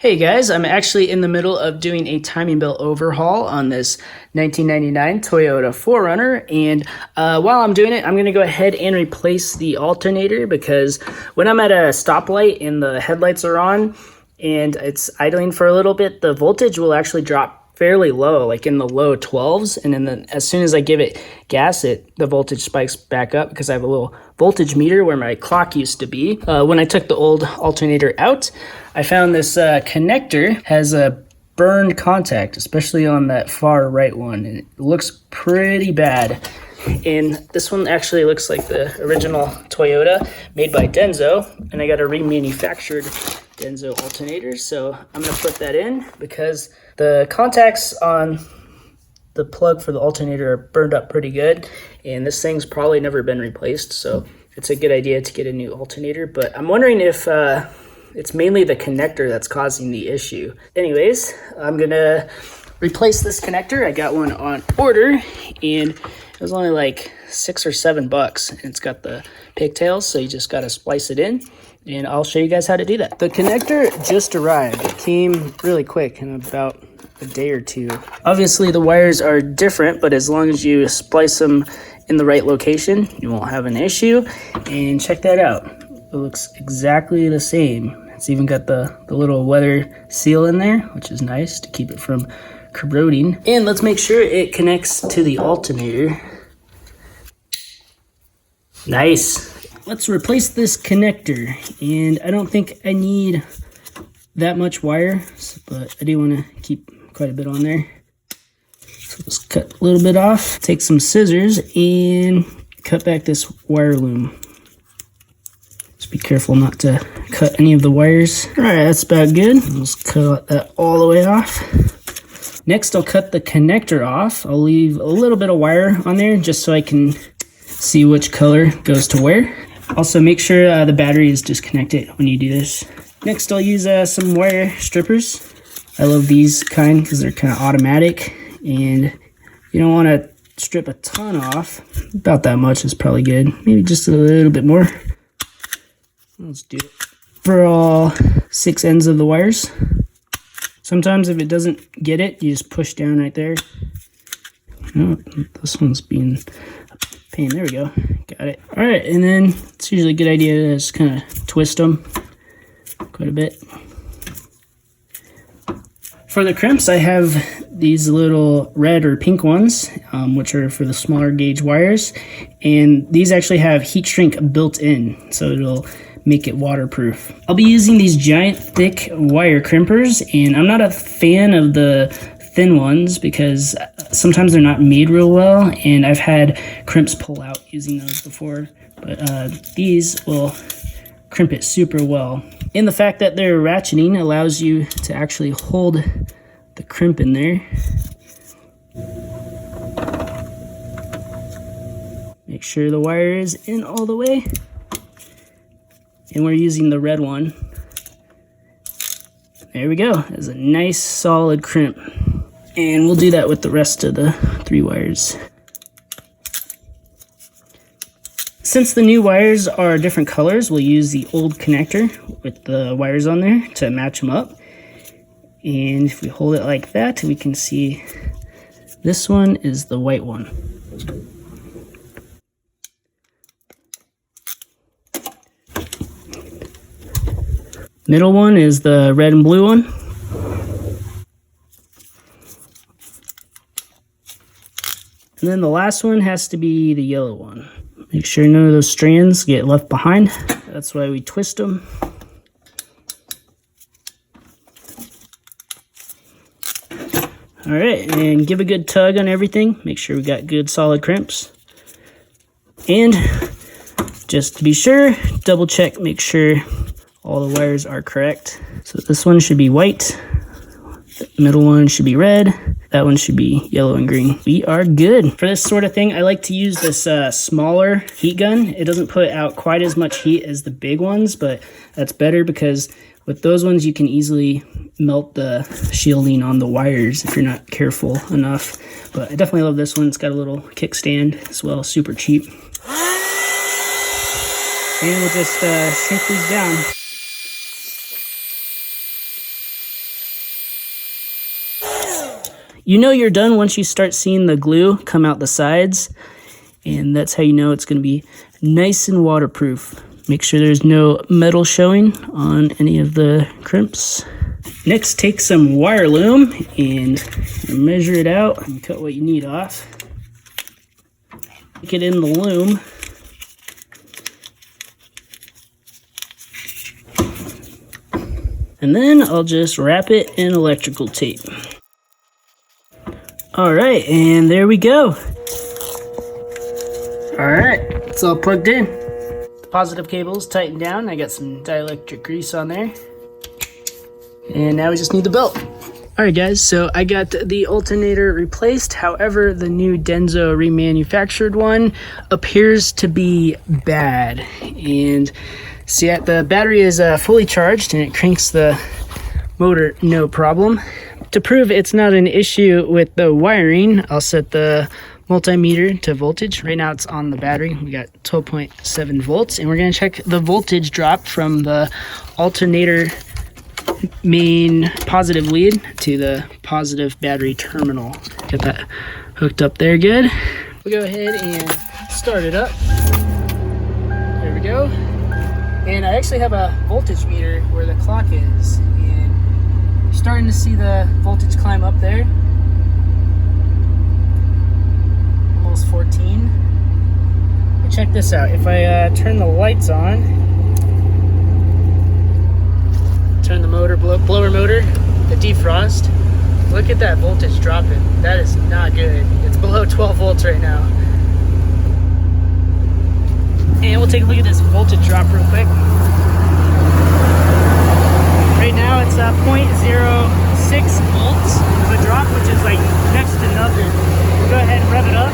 Hey guys, I'm actually in the middle of doing a timing belt overhaul on this 1999 Toyota 4Runner, and while I'm doing it, I'm going to go ahead and replace the alternator because when I'm at a stoplight and the headlights are on and it's idling for a little bit, the voltage will actually drop fairly low, like in the low 12s, and then as soon as I give it gas, the voltage spikes back up because I have a little voltage meter where my clock used to be. When I took the old alternator out, I found this connector has a burned contact, especially on that far right one, and it looks pretty bad. And this one actually looks like the original Toyota made by Denso, and I got a remanufactured Denso alternator, so I'm going to put that in because the contacts on the plug for the alternator are burned up pretty good, and this thing's probably never been replaced, so it's a good idea to get a new alternator. But I'm wondering if it's mainly the connector that's causing the issue. Anyways, I'm gonna replace this connector. I got one on order, and it was only like $6 or $7, and it's got the pigtails, so you just gotta splice it in, and I'll show you guys how to do that. The connector just arrived. It came really quick in about a day or two. Obviously the wires are different, but as long as you splice them in the right location, you won't have an issue. And check that out. It looks exactly the same. It's even got the little weather seal in there, which is nice to keep it from corroding. And let's make sure it connects to the alternator. Nice. Let's replace this connector, and I don't think I need that much wire, but I do want to keep quite a bit on there. So let's cut a little bit off, take some scissors, and cut back this wire loom. Just be careful not to cut any of the wires. All right, that's about good. Let's cut that all the way off. Next, I'll cut the connector off. I'll leave a little bit of wire on there just so I can see which color goes to where. Also, make sure the battery is disconnected when you do this. Next, I'll use some wire strippers. I love these kind because they're kind of automatic, and you don't want to strip a ton off. About that much is probably good. Maybe just a little bit more. Let's do it for all 6 ends of the wires. Sometimes if it doesn't get it, you just push down right there. Oh, this one's being a pain. There we go. Got it. All right, and then it's usually a good idea to just kind of twist them quite a bit. For the crimps, I have these little red or pink ones, which are for the smaller gauge wires, and these actually have heat shrink built in, so it'll make it waterproof. I'll be using these giant thick wire crimpers, and I'm not a fan of the thin ones because sometimes they're not made real well, and I've had crimps pull out using those before, but these will crimp it super well. And the fact that they're ratcheting allows you to actually hold the crimp in there. Make sure the wire is in all the way. And we're using the red one. There we go. That's a nice solid crimp. And we'll do that with the rest of the 3 wires. Since the new wires are different colors, we'll use the old connector with the wires on there to match them up. And if we hold it like that, we can see this one is the white one. Middle one is the red and blue one. And then the last one has to be the yellow one. Make sure none of those strands get left behind. That's why we twist them. All right, and give a good tug on everything. Make sure we got good solid crimps. And just to be sure, double check, make sure all the wires are correct. So this one should be white. The middle one should be red. That one should be yellow and green. We are good. For this sort of thing, I like to use this smaller heat gun. It doesn't put out quite as much heat as the big ones, but that's better because with those ones, you can easily melt the shielding on the wires if you're not careful enough. But I definitely love this one. It's got a little kickstand as well, super cheap. And we'll just shrink these down. You know you're done once you start seeing the glue come out the sides, and that's how you know it's going to be nice and waterproof. Make sure there's no metal showing on any of the crimps. Next, take some wire loom and measure it out and cut what you need off. Stick it in the loom. And then I'll just wrap it in electrical tape. All right, and there we go. All right, it's all plugged in. The positive cable's tightened down. I got some dielectric grease on there. And now we just need the belt. All right, guys, so I got the alternator replaced. However, the new Denso remanufactured one appears to be bad. And see, the battery is fully charged and it cranks the motor no problem. To prove it's not an issue with the wiring, I'll set the multimeter to voltage. Right now it's on the battery. We got 12.7 volts, and we're gonna check the voltage drop from the alternator main positive lead to the positive battery terminal. Get that hooked up there good. We'll go ahead and start it up. There we go. And I actually have a voltage meter where the clock is, and you're starting to see the voltage climb up there. Almost 14. But check this out. If I turn the lights on, turn the motor, blower motor, the defrost, look at that voltage dropping. That is not good. It's below 12 volts right now. And we'll take a look at this voltage drop real quick. Right now it's 0.06 volts of a drop, which is like next to nothing. We'll go ahead and rev it up.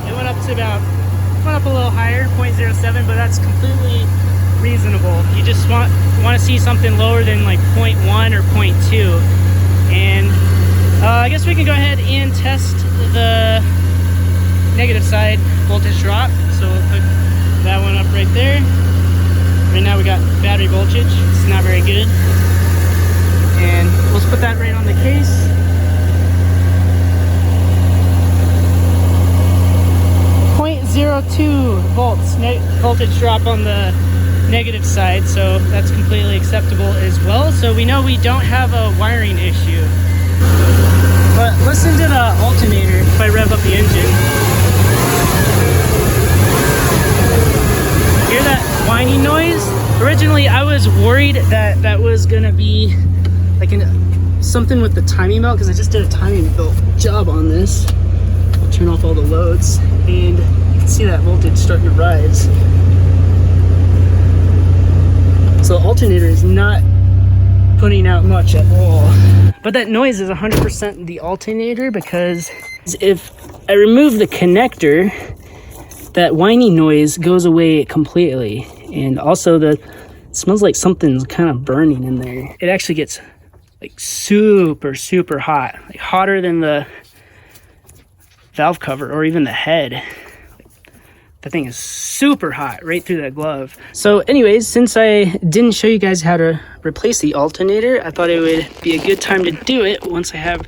It went up to went up a little higher, 0.07, but that's completely reasonable. You just want to see something lower than like 0.1 or 0.2. And I guess we can go ahead and test the negative side voltage drop. So we'll put that one up right there. Right now we got battery voltage. It's not very good. And let's put that right on the case. .02 volts voltage drop on the negative side, so that's completely acceptable as well. So we know we don't have a wiring issue. But listen to the alternator if I rev up the engine. Hear that whining noise? Originally I was worried that that was gonna be like something with the timing belt, because I just did a timing belt job on this. I'll turn off all the loads, and you can see that voltage starting to rise. So the alternator is not putting out much at all. But that noise is 100% the alternator, because if I remove the connector, that whiny noise goes away completely. And also it smells like something's kind of burning in there. It actually gets like super hot, like hotter than the valve cover or even the head. The thing is super hot right through that glove. So anyways, since I didn't show you guys how to replace the alternator, I thought it would be a good time to do it once I have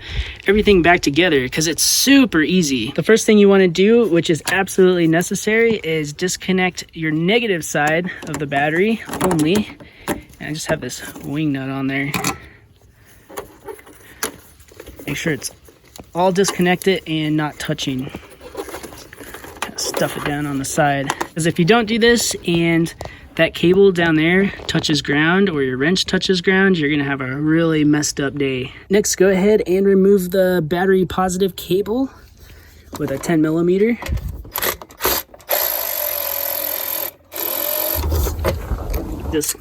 everything back together, because it's super easy. The first thing you want to do, which is absolutely necessary, is disconnect your negative side of the battery only. And I just have this wing nut on there. Make sure it's all disconnected and not touching. Stuff it down on the side, because if you don't do this and that cable down there touches ground, or your wrench touches ground, you're gonna have a really messed up day. Next, go ahead and remove the battery positive cable with a 10mm. Just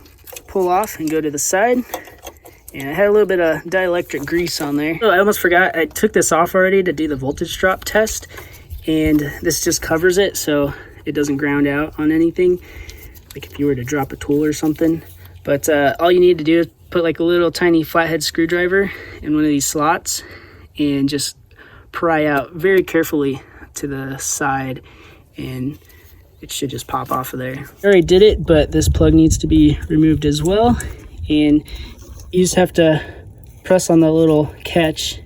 pull off and go to the side. And I had a little bit of dielectric grease on there. Oh, I almost forgot, I took this off already to do the voltage drop test. And this just covers it so it doesn't ground out on anything, like if you were to drop a tool or something. But all you need to do is put like a little tiny flathead screwdriver in one of these slots and just pry out very carefully to the side, and it should just pop off of there. I already did it, but this plug needs to be removed as well. and you just have to press on the little catch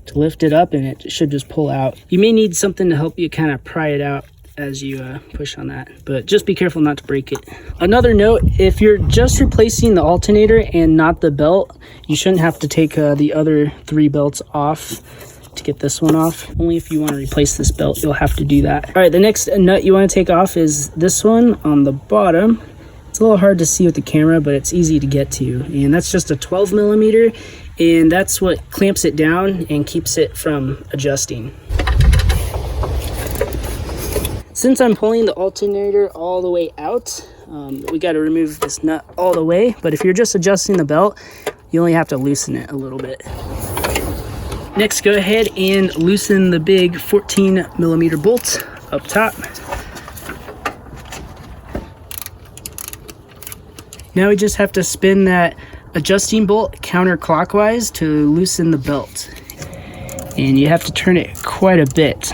to lift it up, and it should just pull out. You may need something to help you kind of pry it out as you push on that, but just be careful not to break it. Another note, if you're just replacing the alternator and not the belt, you shouldn't have to take the other 3 belts off to get this one off. Only if you want to replace this belt, you'll have to do that. All right, the next nut you want to take off is this one on the bottom. It's a little hard to see with the camera, but it's easy to get to, and that's just a 12 millimeter, and that's what clamps it down and keeps it from adjusting. Since I'm pulling the alternator all the way out, we got to remove this nut all the way, but if you're just adjusting the belt, you only have to loosen it a little bit. Next, go ahead and loosen the big 14 millimeter bolt up top. Now we just have to spin that adjusting bolt counterclockwise to loosen the belt. And you have to turn it quite a bit.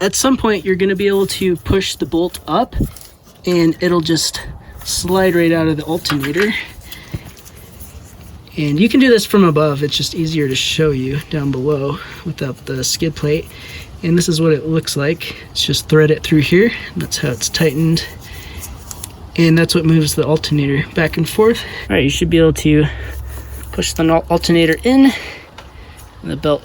At some point, you're going to be able to push the bolt up, and it'll just slide right out of the alternator. And you can do this from above. It's just easier to show you down below without the skid plate. And this is what it looks like. It's just thread it through here. That's how it's tightened. And that's what moves the alternator back and forth. All right, you should be able to push the alternator in, and the belt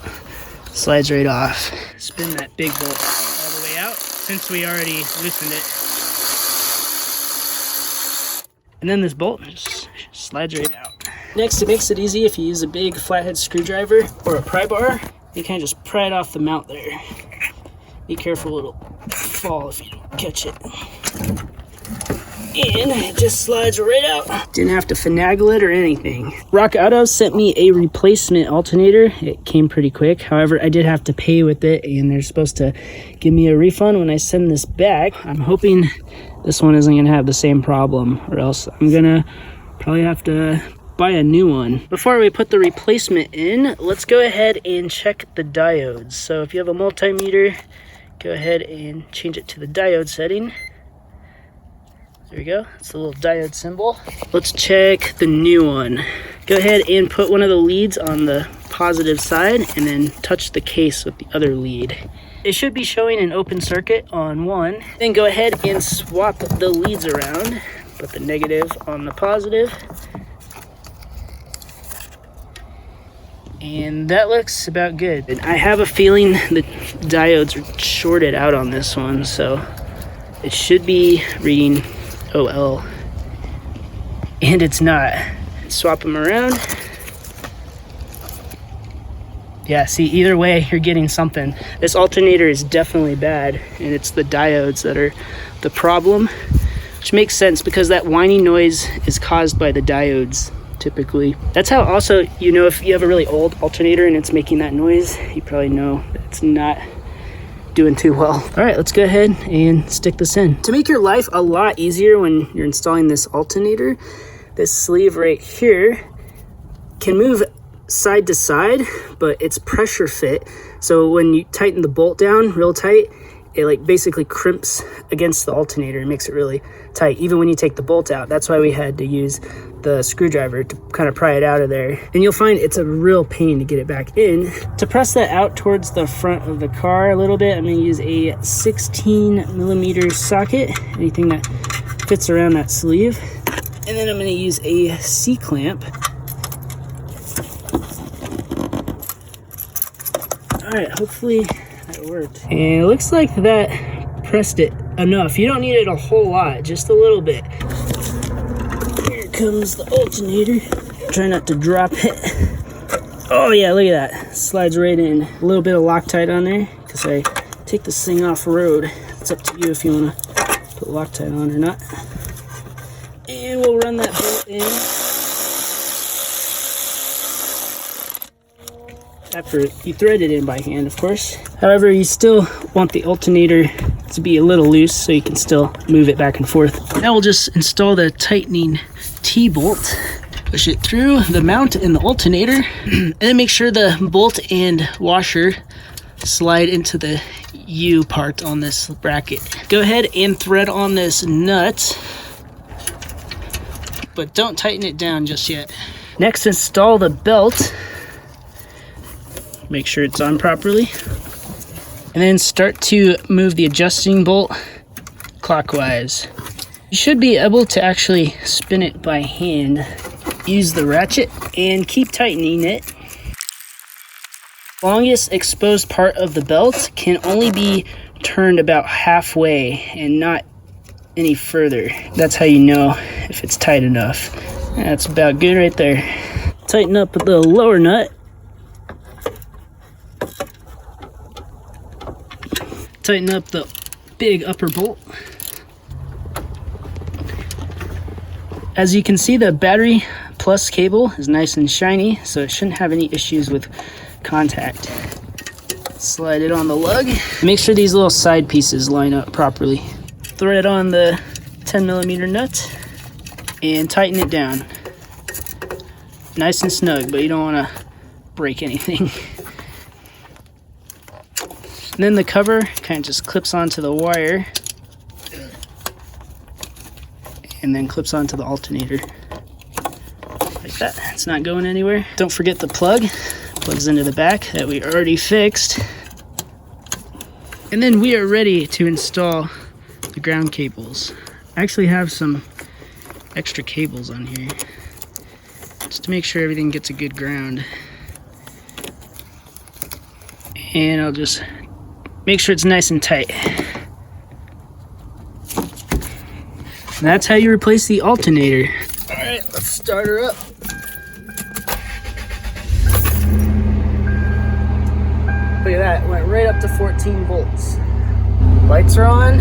slides right off. Spin that big bolt all the way out, since we already loosened it. And then this bolt just slides right out. Next, it makes it easy if you use a big flathead screwdriver or a pry bar. You kind of just pry it off the mount there. Be careful, it'll fall if you don't catch it. And it just slides right out. Didn't have to finagle it or anything. Rock Auto sent me a replacement alternator. It came pretty quick. However, I did have to pay with it, and they're supposed to give me a refund when I send this back. I'm hoping this one isn't gonna have the same problem, or else I'm gonna probably have to buy a new one. Before we put the replacement in, let's go ahead and check the diodes. So if you have a multimeter, go ahead and change it to the diode setting. There we go, it's the little diode symbol. Let's check the new one. Go ahead and put one of the leads on the positive side and then touch the case with the other lead. It should be showing an open circuit on one. Then go ahead and swap the leads around. Put the negative on the positive. And that looks about good. And I have a feeling the diodes are shorted out on this one, so it should be reading OL, and it's not. Swap them around. Yeah, see, either way, you're getting something. This alternator is definitely bad, and it's the diodes that are the problem, which makes sense because that whining noise is caused by the diodes, typically. That's how also, you know, if you have a really old alternator and it's making that noise, you probably know that it's not doing too well. All right, let's go ahead and stick this in. To make your life a lot easier when you're installing this alternator, this sleeve right here can move side to side, but it's pressure fit. So when you tighten the bolt down real tight, it like basically crimps against the alternator and makes it really tight, even when you take the bolt out. That's why we had to use the screwdriver to kind of pry it out of there. And you'll find it's a real pain to get it back in. To press that out towards the front of the car a little bit, I'm gonna use a 16 millimeter socket, anything that fits around that sleeve. And then I'm gonna use a C-clamp. All right, hopefully that worked. And it looks like that pressed it enough. You don't need it a whole lot, just a little bit. Here comes the alternator. Try not to drop it. Oh yeah, look at that. Slides right in. A little bit of Loctite on there because I take this thing off road. It's up to you if you want to put Loctite on or not. And we'll run that bolt in. After you thread it in by hand, of course. However, you still want the alternator to be a little loose so you can still move it back and forth. Now we'll just install the tightening T-bolt. Push it through the mount in the alternator, and then make sure the bolt and washer slide into the U part on this bracket. Go ahead and thread on this nut. but don't tighten it down just yet. Next, install the belt. Make sure it's on properly. And then start to move the adjusting bolt clockwise. You should be able to actually spin it by hand. Use the ratchet and keep tightening it. Longest exposed part of the belt can only be turned about halfway and not any further. That's how you know if it's tight enough. That's about good right there. Tighten up the lower nut. Tighten up the big upper bolt. As you can see, the battery plus cable is nice and shiny, so it shouldn't have any issues with contact. Slide it on the lug. Make sure these little side pieces line up properly. Thread on the 10mm nut and tighten it down. Nice and snug, but you don't want to break anything. And then the cover kind of just clips onto the wire and then clips onto the alternator like that. It's not going anywhere. Don't forget the plug. Plugs into the back that we already fixed. And then we are ready to install the ground cables. I actually have some extra cables on here just to make sure everything gets a good ground. And I'll just make sure it's nice and tight. And that's how you replace the alternator. All right, let's start her up. Look at that, went right up to 14 volts. Lights are on,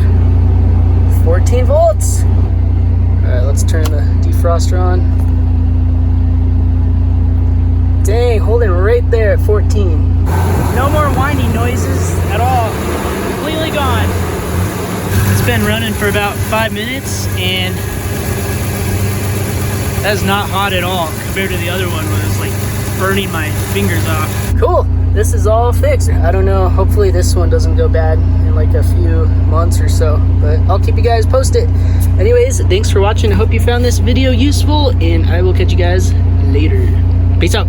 14 volts. All right, let's turn the defroster on. Dang, holding right there at 14. No more whining noises at all, completely gone. It's been running for about 5 minutes and that's not hot at all compared to the other one where it was like burning my fingers off. Cool, this is all fixed. I don't know, hopefully this one doesn't go bad in like a few months or so, but I'll keep you guys posted. Anyways, thanks for watching. I hope you found this video useful and I will catch you guys later. Peace out.